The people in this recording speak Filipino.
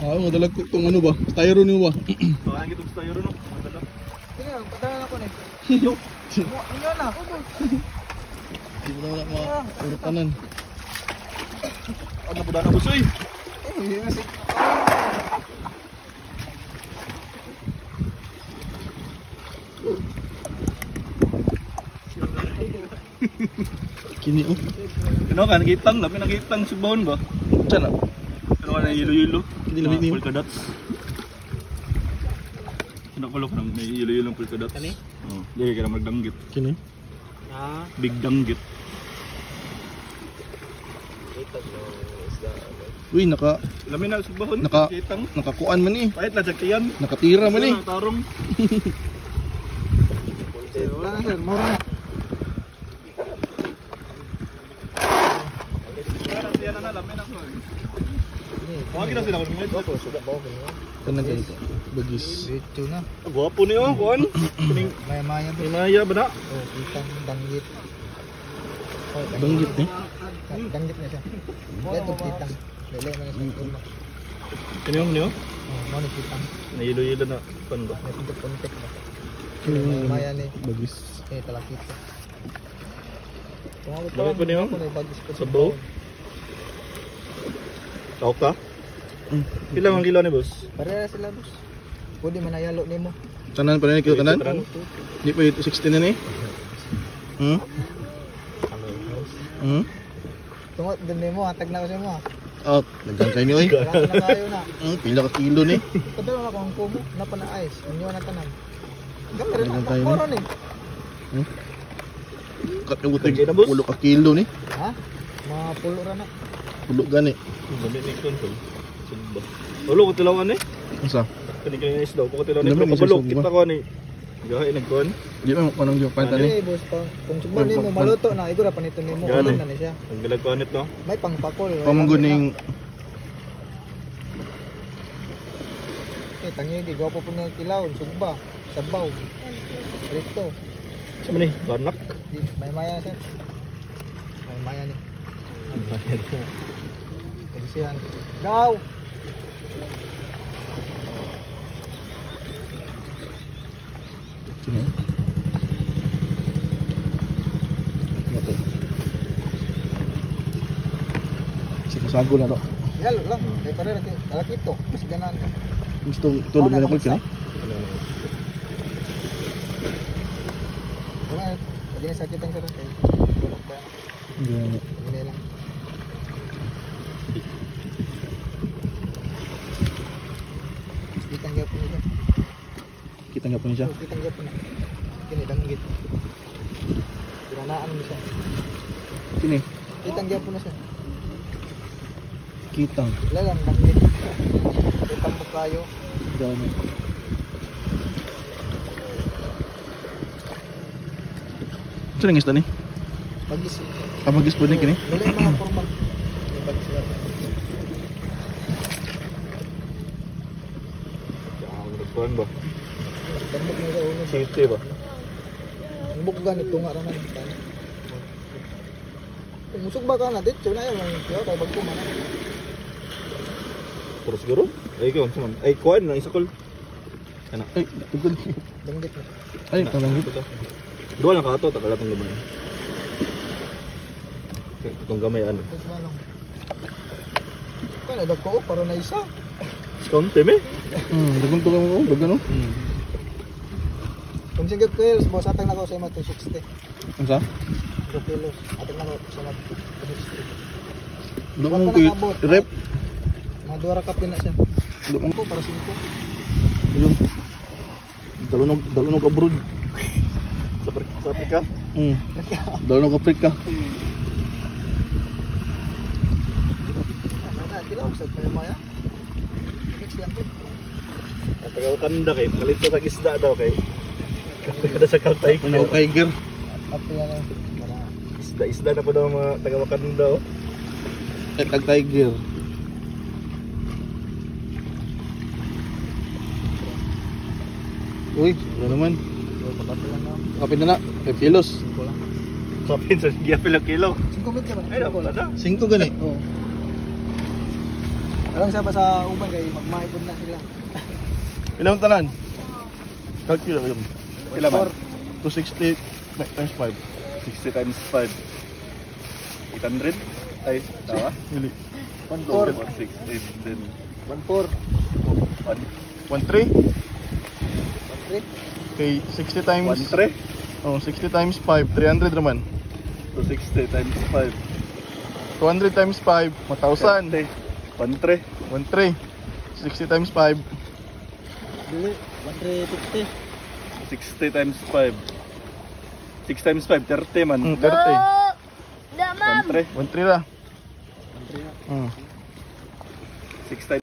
Oo, madalag ko itong ano ba? Styro niyo ba? Baka kitong styro no. Tingnan, padalan ako na. Yo. Ano na? Hindi mo na maurutanan. Ano po na busoy? Kini oh. Ano ka nakitang, labi nakitang subahon ba? Diyan ah. Ano ka na yelo-yelo? Hindi labi niyo. Polka dots. Ano ko lang may yelo-yelo ng polka dots. Kani? Oh, dili ka na magdanggit. Kini. Ah, Big danggit. Uy, Labi na subahon. Kitang. nakakuan man eh. Pahit na sakyan. Nakatira man eh. Tarong. wala na sir, mura na. Yan na labi na ko. Wag kita sila ko mga ito. Kanang ganito. Bagis. Dito na. Gwapo niyo, kuan. Kuning Maya-maya ba? Maya ba na? Oh, kitang danggit. Oh, Banggit eh. Danggit na siya. Ito kitang. Lele na siya. Kaniyong niyo? Oh, ano kitang. Na yelo-yelo na kuan ba? Ito kontek na. Kini. Maya ni. Bagis. Talakita. Bakit pa niyo? Sabaw? Tawag ka? Ilang ang kilo ni boss? Pareha sila boss. Pwede manayalo nimo. Tanan pa rin kayo tanan? Di pa ito 16 na eh. Tungod din nimo, hatag na ko sa mo. Oh, nagkan kayo ni oy. Wala na kayo na. Pila ka kilo ni. Kadalo na ko ang kumo, napa na ice, unyo na tanan. Gamere na Tayo ko ni. Katungutag Okay na, boss? 10 ka kilo ni. Ha? Mga pulo ra na. Pulo gani. Dami ni kontrol. Sumba. Ulo ko tilawan ni. Unsa? Kani kani isdaw ko tilawan ni. Dami ni Kabalo sumba. kita ko ni. Gahay nagkuan. Di ba kanang yung panta ni? Dali boss pa. Kung suban nimo maluto na, igura panito nimo. Gani. Ulan na ni siya. Ang galag ko nit no. May pangpakol. Pamangguning Tangi di gwapo po ng kilaw, sugba, sabaw. Rito. Sa man ni? Banak. May maya siya. May maya ni. Kasihan. Daw. sini. Nato. Sago na to. Yalo lang. Kay pare ra kay ito. Mas ganan. Gusto tulog na ko kini. Wala. Pwede na sakit ang sarap. Gani. Hindi lang. Kitang gapon niya. Kita nga po niya. Kitang gapon na. Kini danggit. Pinanaan mo siya. Sini. Kitang gapon na siya. Kitang. Lalang danggit. Kitang mo kayo. Gani. Saan ang isda ni? Pagis. Kamagis po ni kini? Wala yung mga formal. Yung pagis sila. Ang nagkuan ba? Dambok mo sa ulo. City ba? Ang buk ganit tunga ra man. Kung musog ba ka na dito na yung kaya kay bagko man. Puro siguro? Ay ikaw man. Ay kuan na isakol. Ana. Ay, tugod. Danggit na. Ay, tanang gito. Dua lang ka ato tagala tong gamay. Okay, itong gamay ano. Ito ba lang. Kaya dagko para na isa. Discount teme? Dagun tugang mo, dagun no? Kung sige kilos, boss atang na ko sa imo 260. Unsa? 2 kilos. Atang na ko sa imo 260. Dugong mo kay rep. Mga duwa ra ka pina siya. Dugong Ko para 5. Yung dalunong abroad. Sa Afrika? Dalunong Afrika. Kila usad pa maya. Mix lang ko. Tagawakanda kay kalito sa isda daw kay. Kada sa Kaltay. Ano tiger? At yan para Isda na po daw mga tagawakanda oh. Tag tiger. Uy, ano naman? pagkato lang na. Kapit na na, 5 kilos. 5 lang. Kapin sa giyapil ang kilo. 5 bit ka ba? Ay, wala na. 5 gani. Oo. Alam sa ba sa uban kay magmaipon na sila. Ilang tanan? Calculate yun. Ilan man? 260 times 5. 60 times 5. 800? Ay, tawa? Dili. 1-4. 6, 8, 10, 1-4. 1-3? 1-3. Okay, 60 times... 1, 3? Oh, 60 times 5, 300 naman. 260 times 5. 200 times 5, 1,000. 1, 3. 1-3. 60 times 5, Dili. 1-3-50. 60 times 5. 6 times 5, 30 man. 30. 1, 3. 1-3 ra. 1-3 na. 6 times